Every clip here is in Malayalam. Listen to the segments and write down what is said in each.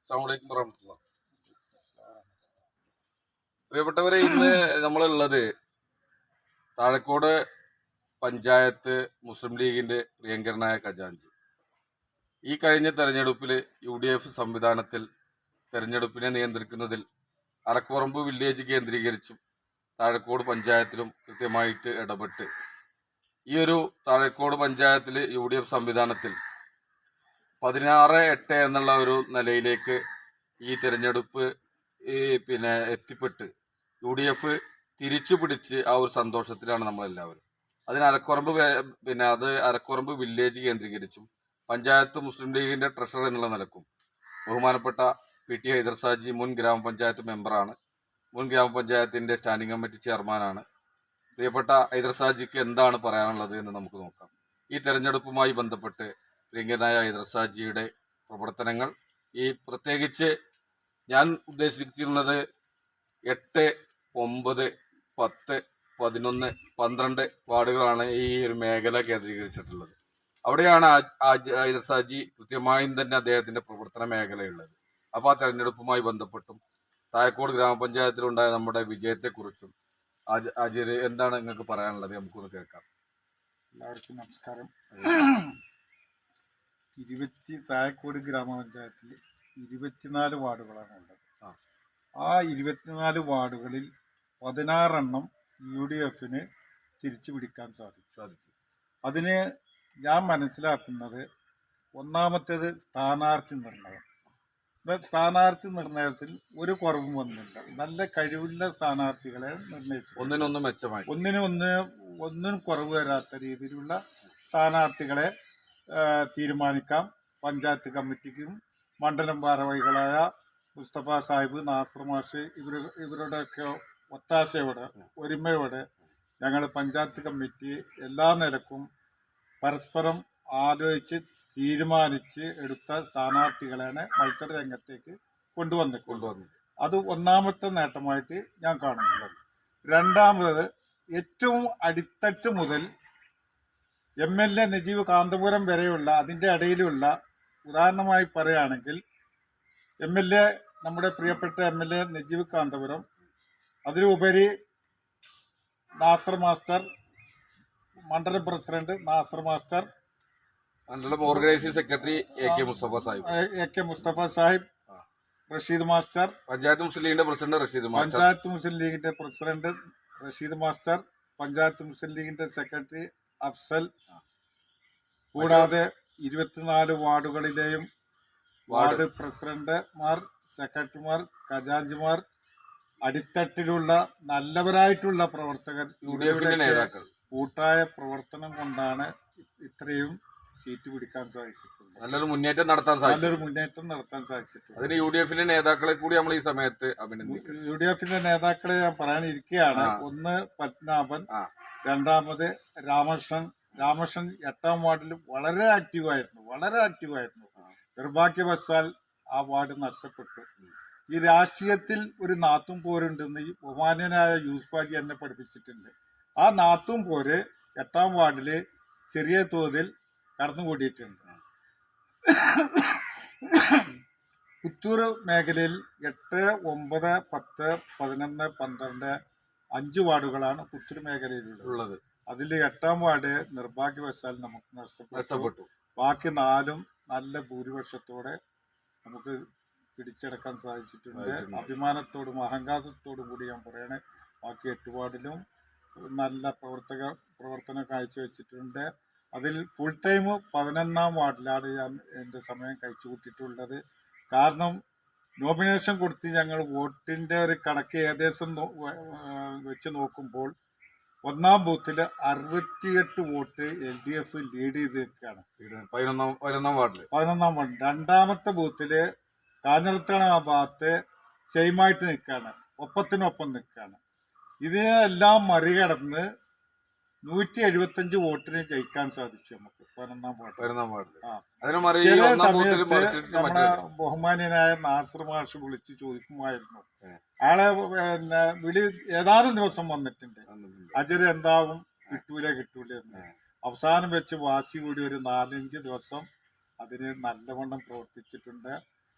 അസ്സലാമു അലൈക്കും വറഹ്മത്തുള്ളാഹി. പ്രിയപ്പെട്ടവരെ, ഇന്ന് നമ്മളുള്ളത് താഴക്കോട് പഞ്ചായത്ത് മുസ്ലിം ലീഗിന്റെ പ്രിയങ്കരനായ ഖജാൻജി. ഈ കഴിഞ്ഞ തെരഞ്ഞെടുപ്പിൽ UDF സംവിധാനത്തിൽ തെരഞ്ഞെടുപ്പിനെ നിയന്ത്രിക്കുന്നതിൽ അരക്കുറമ്പ് വില്ലേജ് കേന്ദ്രീകരിച്ചും താഴക്കോട് പഞ്ചായത്തിലും കൃത്യമായിട്ട് ഇടപെട്ട് ഈ ഒരു താഴക്കോട് പഞ്ചായത്തിൽ UDF സംവിധാനത്തിൽ 16-8 എന്നുള്ള ഒരു നിലയിലേക്ക് ഈ തെരഞ്ഞെടുപ്പ് എത്തിപ്പെട്ട് UDF തിരിച്ചു പിടിച്ച് ആ ഒരു സന്തോഷത്തിലാണ് നമ്മളെല്ലാവരും. അതിന് അരക്കുറമ്പ് വില്ലേജ് കേന്ദ്രീകരിച്ചും പഞ്ചായത്ത് മുസ്ലിം ലീഗിന്റെ ട്രഷറർ എന്നുള്ള നിലക്കും ബഹുമാനപ്പെട്ട PT ഹൈദർ സാജി മുൻ ഗ്രാമപഞ്ചായത്ത് മെമ്പറാണ്, മുൻ ഗ്രാമപഞ്ചായത്തിന്റെ സ്റ്റാൻഡിംഗ് കമ്മിറ്റി ചെയർമാനാണ്. പ്രിയപ്പെട്ട ഹൈദർ സാജിക്ക് എന്താണ് പറയാനുള്ളത് എന്ന് നമുക്ക് നോക്കാം. ഈ തെരഞ്ഞെടുപ്പുമായി ബന്ധപ്പെട്ട് പ്രിയങ്കരനായ ഹൈദർ സാജിയുടെ പ്രവർത്തനങ്ങൾ, ഈ പ്രത്യേകിച്ച് ഞാൻ ഉദ്ദേശിച്ചിരുന്നത് 8, 9, 10, 11, 12 വാർഡുകളാണ് ഈ ഒരു മേഖല കേന്ദ്രീകരിച്ചിട്ടുള്ളത്. അവിടെയാണ് ഹൈദർ സാജി കൃത്യമായും തന്നെ അദ്ദേഹത്തിന്റെ പ്രവർത്തന മേഖലയുള്ളത്. അപ്പോൾ ആ തെരഞ്ഞെടുപ്പുമായി ബന്ധപ്പെട്ടും താഴക്കോട് ഗ്രാമപഞ്ചായത്തിലുണ്ടായ നമ്മുടെ വിജയത്തെക്കുറിച്ചും ആചാര്യ എന്താണ് നിങ്ങൾക്ക് പറയാനുള്ളത്? നമുക്കൊന്ന് കേൾക്കാം. എല്ലാവർക്കും നമസ്കാരം. താഴക്കോട് ഗ്രാമപഞ്ചായത്തിൽ 24 വാർഡുകളാണ് ഉള്ളത്. ആ 24 വാർഡുകളിൽ 16 UDFന് തിരിച്ചു പിടിക്കാൻ സാധിച്ചു. അതിന് ഞാൻ മനസ്സിലാക്കുന്നത് ഒന്നാമത്തേത് സ്ഥാനാർത്ഥി നിർണയം. സ്ഥാനാർത്ഥി നിർണയത്തിൽ ഒരു കുറവും വന്നില്ല. നല്ല കഴിവുള്ള സ്ഥാനാർത്ഥികളെ നിർണയിച്ചു. ഒന്നിനും കുറവ് വരാത്ത രീതിയിലുള്ള സ്ഥാനാർത്ഥികളെ തീരുമാനിക്കാം. പഞ്ചായത്ത് കമ്മിറ്റിക്കും മണ്ഡലം ഭാരവാഹികളായ മുസ്തഫ സാഹിബ്, നാസർ മാഷ് ഇവരുടെയൊക്കെ ഒത്താശയോടെ, ഒരുമയോടെ ഞങ്ങൾ പഞ്ചായത്ത് കമ്മിറ്റി എല്ലാ നിലക്കും പരസ്പരം ആലോചിച്ച് തീരുമാനിച്ച് എടുത്ത സ്ഥാനാർത്ഥികളാണ് മത്സര രംഗത്തേക്ക് കൊണ്ടുവന്നത്. അത് ഒന്നാമത്തെ നേട്ടമായിട്ട് ഞാൻ കാണുന്നുള്ളത്. രണ്ടാമത്, ഏറ്റവും അടിത്തട്ട് മുതൽ MLA നജീബ് കാന്തപുരം വരെയുള്ള അതിൻ്റെ ഇടയിലുള്ള, ഉദാഹരണമായി പറയുകയാണെങ്കിൽ MLA നമ്മുടെ പ്രിയപ്പെട്ട MLA നജീബ് കാന്തപുരം, അതിലുപരി നാസർ മാസ്റ്റർ, മണ്ഡലം പ്രസിഡന്റ് നാസർ മാസ്റ്റർ, മണ്ഡലം organising secretary AK Mustafa Sahib, Rasheed master, panchayat Muslim ലീഗിന്റെ president Rasheed master, panchayat Muslim ലീഗിന്റെ സെക്രട്ടറി അഫ്സൽ, കൂടാതെ 24 വാർഡുകളിലെയും വാർഡ് പ്രസിഡന്റുമാർ, സെക്രട്ടറിമാർ, ഖജാൻജിമാർ, അടിത്തട്ടിലുള്ള നല്ലവരായിട്ടുള്ള പ്രവർത്തകർ, കൂട്ടായ പ്രവർത്തനം കൊണ്ടാണ് ഇത്രയും സീറ്റ് പിടിക്കാൻ സാധിച്ചിട്ടുള്ളത്. നല്ലൊരു മുന്നേറ്റം നടത്താൻ സാധിച്ചിട്ടുണ്ട്. അതിന് UDFന്റെ നേതാക്കളെ കൂടി നമ്മൾ ഈ സമയത്ത് അഭിനന്ദിക്കും. UDFന്റെ നേതാക്കളെ ഞാൻ പറയാനിരിക്കുകയാണ്. ഒന്ന് പത്മനാഭൻ, രണ്ടാമത് രാമകൃഷ്ണൻ. 8ാം വാർഡിൽ വളരെ ആക്റ്റീവായിരുന്നു. നിർഭാഗ്യവശാൽ ആ വാർഡ് നഷ്ടപ്പെട്ടു. ഈ രാഷ്ട്രീയത്തിൽ ഒരു നാത്തും പോരുണ്ടെന്ന് ഈ ബഹുമാന്യനായ യൂസ്ഫാജി എന്നെ പഠിപ്പിച്ചിട്ടുണ്ട്. ആ നാത്തും പോര് 8ാം വാർഡില് ചെറിയ തോതിൽ കടന്നുകൂടിയിട്ടുണ്ട്. പുത്തൂർ മേഖലയിൽ 8, 9, 10, 11, 12, 5 വാർഡുകളാണ് പുത്തൂർ മേഖലയിലുള്ളത്. അതിൽ 8ാം വാർഡ് നിർഭാഗ്യവശാൽ നമുക്ക് നഷ്ടപ്പെട്ടു. ബാക്കി 4ഉം നല്ല ഭൂരിപക്ഷത്തോടെ നമുക്ക് പിടിച്ചെടുക്കാൻ സാധിച്ചിട്ടുണ്ട്. അഭിമാനത്തോടും അഹങ്കാരത്തോടും കൂടി ഞാൻ പറയണേ, ബാക്കി 8 വാർഡിലും നല്ല പ്രവർത്തനം കാഴ്ചവെച്ചിട്ടുണ്ട്. അതിൽ ഫുൾ ടൈം 11ാം വാർഡിലാണ് ഞാൻ എൻ്റെ സമയം കഴിച്ചു കൂട്ടിയിട്ടുള്ളത്. കാരണം നോമിനേഷൻ കൊടുത്ത് ഞങ്ങൾ വോട്ടിൻ്റെ ഒരു കണക്ക് ഏകദേശം വെച്ച് നോക്കുമ്പോൾ 1ാം ബൂത്തിൽ 68 വോട്ട് LDF ലീഡ് ചെയ്ത് നിൽക്കുകയാണ് 11ാം വാർഡിൽ. 11ാം വാർഡ്. രണ്ടാമത്തെ ബൂത്തില് കാഞ്ഞിരത്തണ ആ ഭാഗത്ത് സെയിമായിട്ട് നിൽക്കുകയാണ്, ഒപ്പത്തിനൊപ്പം നിൽക്കുകയാണ്. ഇതിനെല്ലാം മറികടന്ന് 175 വോട്ടിന് ജയിക്കാൻ സാധിച്ചു നമുക്ക് 11ാം വാർഡ്. ചില സമയത്ത് നമ്മളെ ബഹുമാന്യനായ നാസർ മാഷ് വിളിച്ച് ചോദിക്കുമായിരുന്നു. ആളെ വിളി ഏതാനും ദിവസം വന്നിട്ടുണ്ട്, അജര് എന്താവും, കിട്ടൂല എന്ന്. അവസാനം വെച്ച് വാശി കൂടി ഒരു 4-5 ദിവസം അതിന് നല്ലവണ്ണം പ്രവർത്തിച്ചിട്ടുണ്ട്.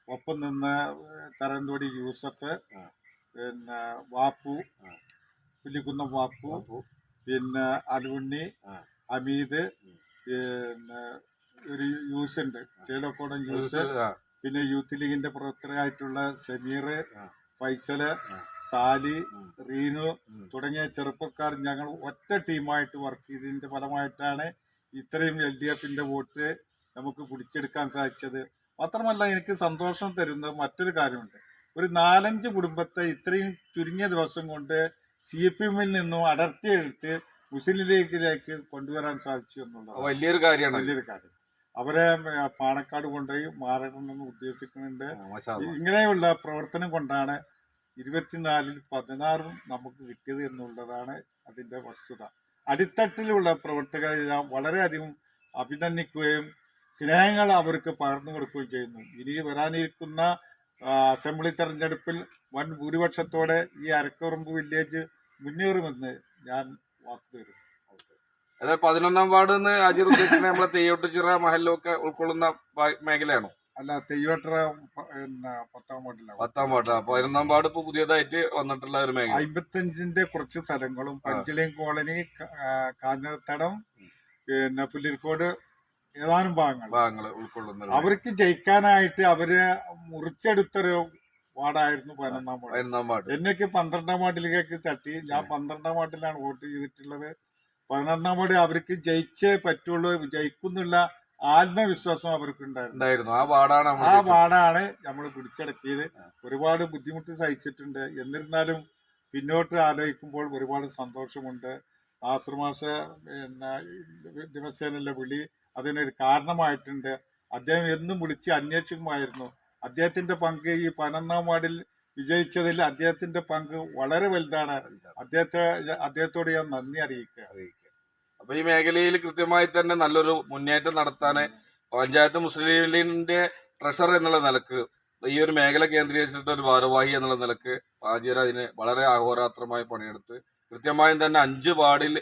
ഒപ്പം നിന്ന് തരന്തോടി യൂസഫ്, ആ. പിന്നെ വാപ്പു, ആ. പുലിക്കുന്നം വാപ്പു, അപ്പോ പിന്നെ അലുണ്ണി, ആ. ഹമീദ്, ഉം. പിന്നെ ഒരു യൂസ് ഉണ്ട്, ചേലക്കോടൻ യൂസ്, ആ. പിന്നെ യൂത്ത് ലീഗിന്റെ പ്രവർത്തകരായിട്ടുള്ള സമീർ, ആ. ഫൈസല്, ആ. സാലി, ഉം. റീനു ഉം. തുടങ്ങിയ ചെറുപ്പക്കാർ ഞങ്ങൾ ഒറ്റ ടീമായിട്ട് വർക്ക് ചെയ്തതിന്റെ ഫലമായിട്ടാണ് ഇത്രയും LDF-ന്റെ വോട്ട് നമുക്ക് പിടിച്ചെടുക്കാൻ സാധിച്ചത്. മാത്രമല്ല എനിക്ക് സന്തോഷം തരുന്ന മറ്റൊരു കാര്യമുണ്ട്. ഒരു 4-5 കുടുംബത്തെ ഇത്രയും ചുരുങ്ങിയ ദിവസം കൊണ്ട് CPM-ൽ നിന്നും അടർത്തിയെടുത്ത് മുസ്ലിം ലീഗിലേക്ക് കൊണ്ടുവരാൻ സാധിച്ചു എന്നുള്ളത് വലിയൊരു കാര്യമാണ്. വലിയൊരു കാര്യം. അവരെ പാണക്കാട് കൊണ്ടുപോയി മാറണമെന്ന് ഉദ്ദേശിക്കുന്നുണ്ട്. മാഷാ അല്ലാ. ഇങ്ങനെയുള്ള പ്രവർത്തനം കൊണ്ടാണ് 24-ൽ 16 നമുക്ക് കിട്ടിയത് എന്നുള്ളതാണ് അതിന്റെ വസ്തുത. അടിത്തട്ടിലുള്ള പ്രവർത്തകരെ ഞാൻ വളരെയധികം അഭിനന്ദിക്കുകയും സ്നേഹങ്ങൾ അവർക്ക് പകർന്നു കൊടുക്കുകയും ചെയ്യുന്നു. ഇനി വരാനിരിക്കുന്ന അസംബ്ലി തെരഞ്ഞെടുപ്പിൽ വൻ ഭൂരിപക്ഷത്തോടെ ഈ അരക്കുറമ്പ് വില്ലേജ് മുന്നേറുമെന്ന് ഞാൻ വാക്ക് തരുന്നു. അതായത് 11-ാം വാർഡ് എന്ന് അജീർ ഉദ്ദേശിക്കുന്നത് നമ്മളെ തെയ്യോട്ടുചിറ മഹല്ലൊക്കെ ഉൾക്കൊള്ളുന്ന മേഖലയാണോ? അല്ല, തെയ്യോട്ടറ 10-ാം വാർഡിലാണ്. 10-ാം വാർഡ്. 11-ാം വാർഡ് ഇപ്പൊ പുതിയതായിട്ട് വന്നിട്ടുള്ള ഒരു മേഖല. 55-ന്റെ കുറച്ച് സ്ഥലങ്ങളും പഞ്ചളിയം കോളനി, കാഞ്ഞിരത്തടം, പിന്നെ പുല്ലിരിക്കോട് ഏതാനും ഭാഗങ്ങൾ ഉൾക്കൊള്ളുന്ന അവർക്ക് ജയിക്കാനായിട്ട് അവര് മുറിച്ചെടുത്തൊരു വാർഡായിരുന്നു 11-ാം വാർഡ്. എന്നൊക്കെ 12-ാം വാർഡിലേക്ക് തട്ടി. ഞാൻ 12-ാം വാർഡിലാണ് വോട്ട് ചെയ്തിട്ടുള്ളത്. 11-ാം വാർഡ് അവർക്ക് ജയിച്ചേ പറ്റുള്ളൂ, ജയിക്കുന്നുള്ള ആത്മവിശ്വാസം അവർക്ക് ഉണ്ടായിരുന്നു. ആ വാർഡാണ് നമ്മൾ പിടിച്ചടക്കിയത്. ഒരുപാട് ബുദ്ധിമുട്ട് സഹിച്ചിട്ടുണ്ട്. എന്നിരുന്നാലും പിന്നോട്ട് ആലോചിക്കുമ്പോൾ ഒരുപാട് സന്തോഷമുണ്ട്. നാസർ മാഷ് പിന്നെ ദിവസേനയുള്ള വിളി അതിനൊരു കാരണമായിട്ടുണ്ട്. അദ്ദേഹം എന്നും വിളിച്ച് അന്വേഷിക്കുമായിരുന്നു. അദ്ദേഹത്തിന്റെ പങ്ക് ഈ 11-ാം വാർഡിൽ വിജയിച്ചതിൽ അദ്ദേഹത്തിന്റെ പങ്ക് വളരെ വലുതാണ്. അദ്ദേഹത്തോട് ഞാൻ നന്ദി അറിയിക്കുക. അപ്പൊ ഈ മേഖലയിൽ കൃത്യമായി തന്നെ നല്ലൊരു മുന്നേറ്റം നടത്താൻ പഞ്ചായത്ത് മുസ്ലിം ലീഗിന്റെ ട്രഷറർ എന്നുള്ള നിലക്ക്, ഈ ഒരു മേഖല കേന്ദ്രീകരിച്ചിട്ട് ഒരു ഭാരവാഹി എന്നുള്ള നിലക്ക് ഹാജിർ അതിന് വളരെ അഹോരാത്രമായി പണിയെടുത്ത് കൃത്യമായും തന്നെ 5 വാർഡിൽ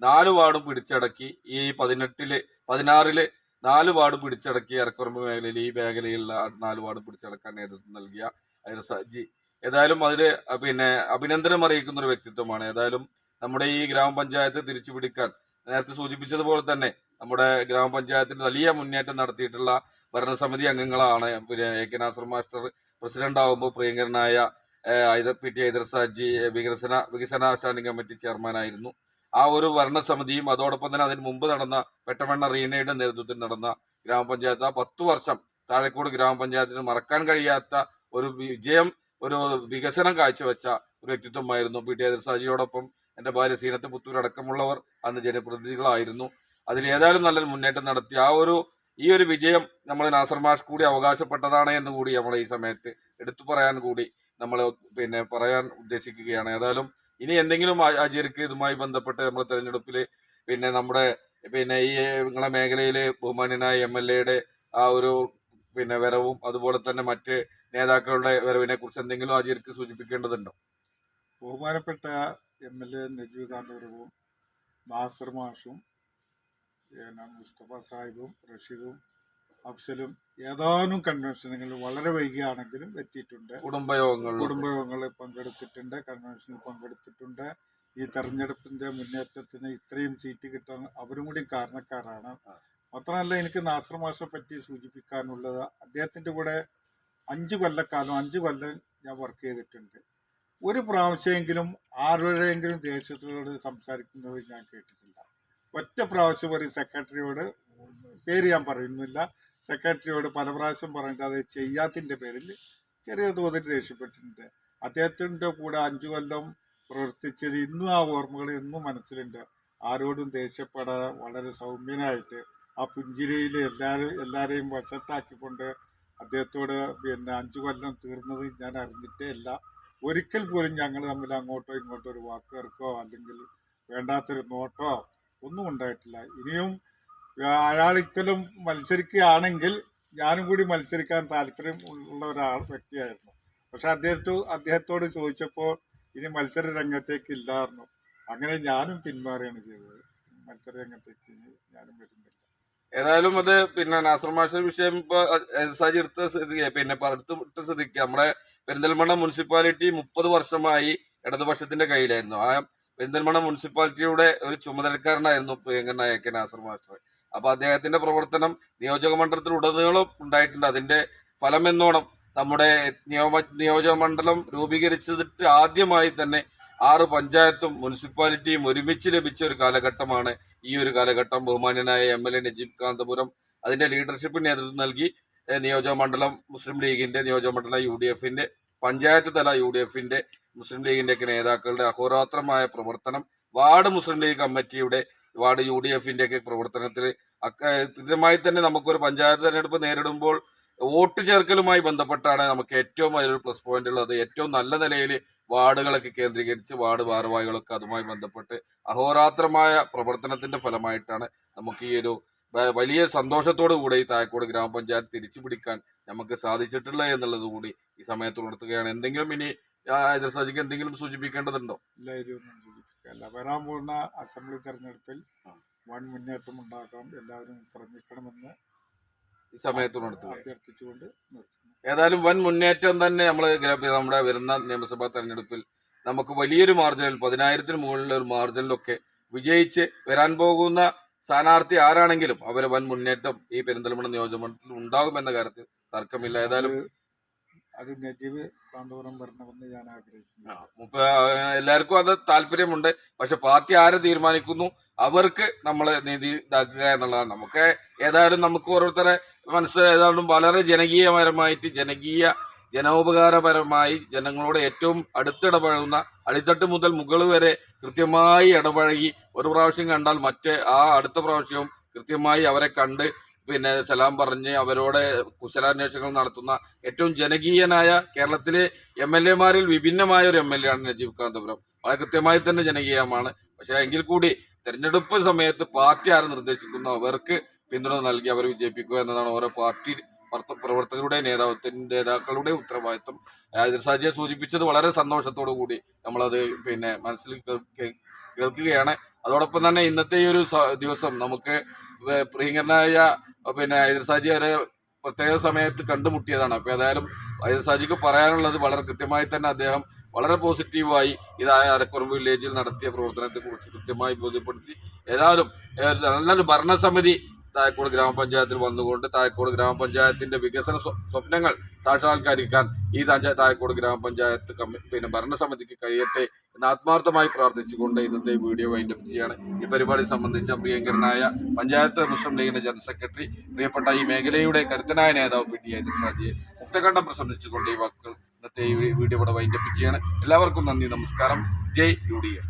4 വാർഡും പിടിച്ചടക്കി. ഈ 16-ല് 4 വാർഡ് പിടിച്ചടക്കി. അരക്കുറമ്പ് മേഖലയിൽ ഈ മേഖലയിലുള്ള 4 വാർഡ് പിടിച്ചടക്കാൻ നേതൃത്വം നൽകിയ സജി ഏതായാലും അതില് അഭിനന്ദനം അറിയിക്കുന്ന ഒരു വ്യക്തിത്വമാണ്. ഏതായാലും നമ്മുടെ ഈ ഗ്രാമപഞ്ചായത്ത് തിരിച്ചു പിടിക്കാൻ നേരത്തെ സൂചിപ്പിച്ചതുപോലെ തന്നെ നമ്മുടെ ഗ്രാമപഞ്ചായത്തിൽ വലിയ മുന്നേറ്റം നടത്തിയിട്ടുള്ള ഭരണസമിതി അംഗങ്ങളാണ്. AK നാസർ മാസ്റ്റർ പ്രസിഡന്റ് ആകുമ്പോൾ പ്രിയങ്കരനായ PT ഹൈദർ സാജി വികസന സ്റ്റാൻഡിംഗ് കമ്മിറ്റി ചെയർമാനായിരുന്നു. ആ ഒരു ഭരണസമിതിയും അതോടൊപ്പം തന്നെ അതിന് മുമ്പ് നടന്ന പെട്ടമണ്ണ റീനയുടെ നേതൃത്വത്തിൽ നടന്ന ഗ്രാമപഞ്ചായത്ത്, ആ 10 വർഷം താഴെക്കോട് ഗ്രാമപഞ്ചായത്തിന് മറക്കാൻ കഴിയാത്ത ഒരു വിജയം, ഒരു വികസനം കാഴ്ചവെച്ച ഒരു വ്യക്തിത്വമായിരുന്നു. PT ഹൈദർ സാജിയോടൊപ്പം എന്റെ ഭാര്യ സീനത്ത് പുത്തൂർ അടക്കമുള്ളവർ അന്ന് ജനപ്രതിനിധികളായിരുന്നു. അതിൽ ഏതായാലും നല്ലൊരു മുന്നേറ്റം നടത്തി. ഈ ഒരു വിജയം നമ്മൾ നാസർ മാഷ് കൂടി അവകാശപ്പെട്ടതാണ് എന്ന് കൂടി നമ്മൾ ഈ സമയത്ത് എടുത്തു പറയാൻ കൂടി നമ്മൾ പറയാൻ ഉദ്ദേശിക്കുകയാണ്. ഏതായാലും ഇനി എന്തെങ്കിലും അജീർക്ക് ഇതുമായി ബന്ധപ്പെട്ട് നമ്മുടെ തെരഞ്ഞെടുപ്പിൽ നമ്മുടെ ഈ നിങ്ങളെ മേഖലയിലെ ബഹുമാന്യനായ MLA-യുടെ ആ ഒരു വരവും അതുപോലെ തന്നെ മറ്റ് നേതാക്കളുടെ വരവിനെ കുറിച്ച് എന്തെങ്കിലും അജീർക്ക് സൂചിപ്പിക്കേണ്ടതുണ്ടോ? ബഹുമാനപ്പെട്ട MLA നജീബ് കാന്തപുരവും നാസർ മാഷും മുസ്തഫ സാഹിബും റഷീദും അഫ്സലും ഏതാനും കൺവെൻഷനുകളിൽ വളരെ വൈകിയാണെങ്കിലും എത്തിയിട്ടുണ്ട്. കുടുംബയോഗങ്ങളിൽ പങ്കെടുത്തിട്ടുണ്ട്, കൺവെൻഷനിൽ പങ്കെടുത്തിട്ടുണ്ട്. ഈ തെരഞ്ഞെടുപ്പിന്റെ മുന്നേറ്റത്തിന് ഇത്രയും സീറ്റ് കിട്ടാൻ അവരും കൂടി കാരണക്കാരാണ്. മാത്രമല്ല, എനിക്ക് നാസർ മാഷെ പറ്റി സൂചിപ്പിക്കാനുള്ളത്, അദ്ദേഹത്തിന്റെ കൂടെ 5 കൊല്ലം ഞാൻ വർക്ക് ചെയ്തിട്ടുണ്ട്. ഒരു പ്രാവശ്യമെങ്കിലും ആരുടെയെങ്കിലും ദേഷ്യത്തോട് സംസാരിക്കുന്നത് ഞാൻ കേട്ടിട്ടില്ല. ഒറ്റ പ്രാവശ്യം ഒരു സെക്രട്ടറിയോട്, പേര് ഞാൻ പറയുന്നില്ല, സെക്രട്ടറിയോട് പല പ്രാവശ്യം പറഞ്ഞിട്ട് അത് ചെയ്യാത്തതിന്റെ പേരിൽ ചെറിയ തോതിൽ ദേഷ്യപ്പെട്ടിട്ടുണ്ട്. അദ്ദേഹത്തിന്റെ കൂടെ 5 കൊല്ലം പ്രവർത്തിച്ചത് ഇന്നും ആ ഓർമ്മകൾ എന്നും മനസ്സിലുണ്ട്. ആരോടും ദേഷ്യപ്പെടാതെ വളരെ സൗമ്യനായിട്ട് ആ പുഞ്ചിരിയിൽ എല്ലാരെയും വശത്താക്കിക്കൊണ്ട് അദ്ദേഹത്തോട് 5 കൊല്ലം തീർന്നത് ഞാൻ അറിഞ്ഞിട്ടേ ഇല്ല. ഒരിക്കൽ പോലും ഞങ്ങൾ തമ്മിൽ അങ്ങോട്ടോ ഇങ്ങോട്ടോ ഒരു വാക്കുകൾക്കോ അല്ലെങ്കിൽ വേണ്ടാത്തൊരു നോട്ടോ ഒന്നും ഉണ്ടായിട്ടില്ല. ഇനിയും അയാളിക്കലും മത്സരിക്കുകയാണെങ്കിൽ ഞാനും കൂടി മത്സരിക്കാൻ താല്പര്യം ഉള്ള വ്യക്തിയായിരുന്നു. പക്ഷെ അദ്ദേഹത്തോട് ചോദിച്ചപ്പോൾ ഇനി മത്സര രംഗത്തേക്ക് ഇല്ലായിരുന്നു. അങ്ങനെ ഞാനും പിന്മാറുകയാണ് ചെയ്തത്. മത്സര രംഗത്തേക്ക് ഞാനും വരുന്നില്ല. ഏതായാലും അത് പിന്നെ നാസർ മാഷ വിഷയം ഇപ്പൊ സാജി എടുത്ത സ്ഥിതിക്ക് പിന്നെ വിട്ട സ്ഥിതിക്ക് നമ്മുടെ പെരിന്തൽമണ്ണ മുനിസിപ്പാലിറ്റി 30 വർഷമായി ഇടതുപക്ഷത്തിന്റെ കയ്യിലായിരുന്നു. ആ പെരിന്തൽമണ്ണ മുനിസിപ്പാലിറ്റിയുടെ ഒരു ചുമതലക്കാരനായിരുന്നു പ്രിയങ്കരൻ നായ കെ നാസർ മാസ്റ്റർ. അപ്പൊ അദ്ദേഹത്തിന്റെ പ്രവർത്തനം നിയോജക മണ്ഡലത്തിൽ ഉടനീളം ഉണ്ടായിട്ടുണ്ട്. അതിന്റെ ഫലം എന്നോണം നമ്മുടെ നിയോജക മണ്ഡലം രൂപീകരിച്ചിട്ട് ആദ്യമായി തന്നെ 6 പഞ്ചായത്തും മുനിസിപ്പാലിറ്റിയും ഒരുമിച്ച് ലഭിച്ച ഒരു കാലഘട്ടമാണ് ഈ ഒരു കാലഘട്ടം. ബഹുമാന്യനായ MLA നജീബ് കാന്തപുരം അതിന്റെ ലീഡർഷിപ്പ് നേതൃത്വം നൽകി നിയോജക മണ്ഡലം മുസ്ലിം ലീഗിന്റെ, നിയോജക മണ്ഡലം UDFന്റെ, പഞ്ചായത്ത് തല UDFന്റെ, മുസ്ലിം ലീഗിന്റെ ഒക്കെ നേതാക്കളുടെ അഹോരാത്രമായ പ്രവർത്തനം, വാർഡ് മുസ്ലിം ലീഗ് കമ്മിറ്റിയുടെ, വാർഡ് UDFന്റെ ഒക്കെ പ്രവർത്തനത്തിൽ കൃത്യമായി തന്നെ നമുക്കൊരു പഞ്ചായത്ത് തെരഞ്ഞെടുപ്പ് നേരിടുമ്പോൾ വോട്ട് ചേർക്കലുമായി ബന്ധപ്പെട്ടാണ് നമുക്ക് ഏറ്റവും വലിയൊരു പ്ലസ് പോയിന്റ് ഉള്ളത്. ഏറ്റവും നല്ല നിലയിൽ വാർഡുകളൊക്കെ കേന്ദ്രീകരിച്ച് വാർഡ് ഭാരവാഹികളൊക്കെ അതുമായി ബന്ധപ്പെട്ട് അഹോരാത്രമായ പ്രവർത്തനത്തിന്റെ ഫലമായിട്ടാണ് നമുക്ക് ഈ ഒരു വലിയ സന്തോഷത്തോടു കൂടി ഈ തായക്കോട് ഗ്രാമപഞ്ചായത്ത് തിരിച്ചു പിടിക്കാൻ നമുക്ക് സാധിച്ചിട്ടുള്ളത് എന്നുള്ളത് കൂടി ഈ സമയത്ത് ഉണർത്തുകയാണ്. എന്തെങ്കിലും ഇനി സജിക്ക് എന്തെങ്കിലും സൂചിപ്പിക്കേണ്ടതുണ്ടോ? അല്ല, വരാൻ പോകുന്ന അസംബ്ലി തെരഞ്ഞെടുപ്പിൽ വൻ മുന്നേറ്റം ഉണ്ടാക്കാൻ എല്ലാവരും ശ്രമിക്കണമെന്ന് ഈ സമയത്ത് ഉണർത്തുക. അഭ്യർത്ഥിച്ചുകൊണ്ട് ഏതായാലും വൻ മുന്നേറ്റം തന്നെ നമ്മുടെ വരുന്ന നിയമസഭാ തെരഞ്ഞെടുപ്പിൽ നമുക്ക് വലിയൊരു മാർജിനിൽ 10,000-ന് മുകളിലുള്ള ഒരു മാർജിനിലൊക്കെ വിജയിച്ച് വരാൻ പോകുന്ന സ്ഥാനാർത്ഥി ആരാണെങ്കിലും അവരെ വൻ മുന്നേറ്റം ഈ പെരിന്തൽമണ്ണ നിയോജകമണ്ഡലത്തിൽ ഉണ്ടാകുമെന്ന കാര്യത്തിൽ തർക്കമില്ല. ഏതായാലും അത് നജീബ് കാന്തപുരം വരണമെന്ന് ഞാൻ ആഗ്രഹിക്കുന്നു. എല്ലാവർക്കും അത് താല്പര്യമുണ്ട്. പക്ഷെ പാർട്ടി ആരെ തീരുമാനിക്കുന്നു അവർക്ക് നമ്മൾ നീതി ഇതാക്കുക എന്നുള്ളതാണ്. നമുക്ക് ഏതായാലും നമുക്ക് ഓരോരുത്തരെ ഏതാണ്ടും വളരെ ജനകീയപരമായിട്ട് ജനോപകാരപരമായി ജനങ്ങളോട് ഏറ്റവും അടുത്തിടപഴകുന്ന അടിത്തട്ട് മുതൽ മുകൾ വരെ കൃത്യമായി ഇടപഴകി ഒരു പ്രാവശ്യം കണ്ടാൽ അടുത്ത പ്രാവശ്യവും കൃത്യമായി അവരെ കണ്ട് പിന്നെ സലാം പറഞ്ഞ് അവരോട് കുശലാന്വേഷണങ്ങൾ നടത്തുന്ന ഏറ്റവും ജനകീയനായ കേരളത്തിലെ MLA-മാരിൽ വിഭിന്നമായ ഒരു MLA ആണ് നജീബ് കാന്തപുരം. വളരെ കൃത്യമായി തന്നെ ജനകീയമാണ്. പക്ഷെ എങ്കിൽ കൂടി തെരഞ്ഞെടുപ്പ് സമയത്ത് പാർട്ടി ആര് നിർദ്ദേശിക്കുന്നു അവർക്ക് പിന്തുണ നൽകി അവരെ വിജയിപ്പിക്കുക എന്നതാണ് ഓരോ പാർട്ടി പ്രവർത്തകരുടെ നേതാക്കളുടെ ഉത്തരവാദിത്വം. സാജിയെ സൂചിപ്പിച്ചത് വളരെ സന്തോഷത്തോടു കൂടി നമ്മളത് പിന്നെ മനസ്സിൽ കേൾക്കുകയാണ്. അതോടൊപ്പം തന്നെ ഇന്നത്തെ ഈ ഒരു ദിവസം നമുക്ക് പ്രിയങ്കരനായ പിന്നെ സാജി ഒരു പ്രത്യേക സമയത്ത് കണ്ടുമുട്ടിയതാണ്. അപ്പൊ ഏതായാലും സാജിക്ക് പറയാനുള്ളത് വളരെ കൃത്യമായി തന്നെ അദ്ദേഹം വളരെ പോസിറ്റീവായി ഇതായ അരക്കുറമ്പ് വില്ലേജിൽ നടത്തിയ പ്രവർത്തനത്തെ കുറിച്ച് കൃത്യമായി ബോധ്യപ്പെടുത്തി. ഏതായാലും നല്ലൊരു ഭരണസമിതി തായക്കോട് ഗ്രാമപഞ്ചായത്തിൽ വന്നുകൊണ്ട് തായക്കോട് ഗ്രാമപഞ്ചായത്തിന്റെ വികസന സ്വപ്നങ്ങൾ സാക്ഷാത്കരിക്കാൻ ഈ തായക്കോട് ഗ്രാമപഞ്ചായത്ത് പിന്നെ ഭരണസമിതിക്ക് കഴിയട്ടെ എന്ന് ആത്മാർത്ഥമായി പ്രാർത്ഥിച്ചുകൊണ്ട് ഇന്നത്തെ വീഡിയോ വൈൻഡപ്പ് ചെയ്യാണ്. ഈ പരിപാടി സംബന്ധിച്ച പ്രിയങ്കരനായ പഞ്ചായത്ത് മുസ്ലിം ലീഗിന്റെ ജനറൽ സെക്രട്ടറി, പ്രിയപ്പെട്ട ഈ മേഖലയുടെ കരുത്തനായ നേതാവ് PTI സാജിയെ മുക്തകണ്ഠം പ്രശംസിച്ചുകൊണ്ട് ഈ വാക്കുകൾ ഇന്നത്തെ ഈ വീഡിയോ ഇവിടെ വൈൻഡപ്പ് ചെയ്യാണ്. എല്ലാവർക്കും നന്ദി, നമസ്കാരം. ജയ് UDF.